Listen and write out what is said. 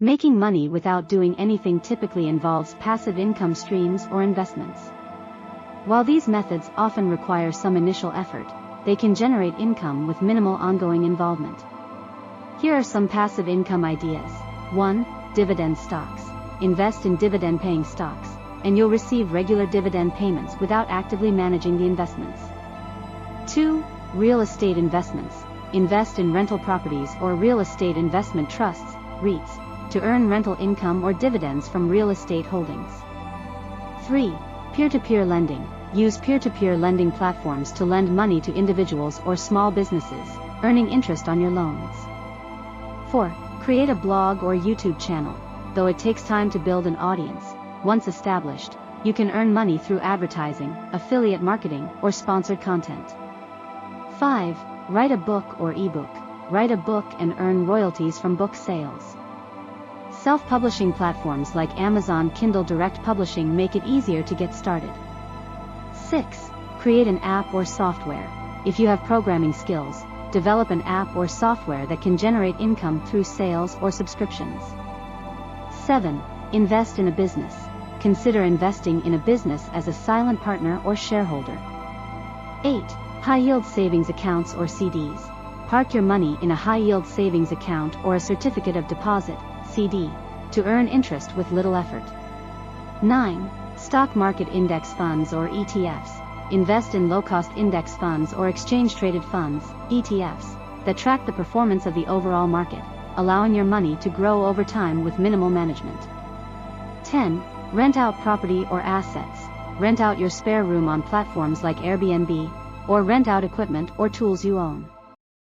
Making money without doing anything typically involves passive income streams or investments. While these methods often require some initial effort, they can generate income with minimal ongoing involvement. Here are some passive income ideas. 1. Dividend stocks. Invest in dividend-paying stocks, and you'll receive regular dividend payments without actively managing the investments. 2. Real estate investments. Invest in rental properties or real estate investment trusts, REITs, to earn rental income or dividends from real estate holdings. 3. Peer-to-peer lending. Use peer-to-peer lending platforms to lend money to individuals or small businesses, earning interest on your loans. 4. Create a blog or YouTube channel. Though it takes time to build an audience, once established, you can earn money through advertising, affiliate marketing, or sponsored content. 5. Write a book or ebook. Write a book and earn royalties from book sales. Self-publishing platforms like Amazon Kindle Direct Publishing make it easier to get started. 6. Create an app or software. If you have programming skills, develop an app or software that can generate income through sales or subscriptions. 7. Invest in a business. Consider investing in a business as a silent partner or shareholder. 8. High-yield savings accounts or CDs. Park your money in a high-yield savings account or a certificate of deposit, CD, to earn interest with little effort. 9. Stock market index funds or ETFs. Invest in low-cost index funds or exchange-traded funds, ETFs, that track the performance of the overall market, allowing your money to grow over time with minimal management. 10. Rent out property or assets. Rent out your spare room on platforms like Airbnb, or rent out equipment or tools you own.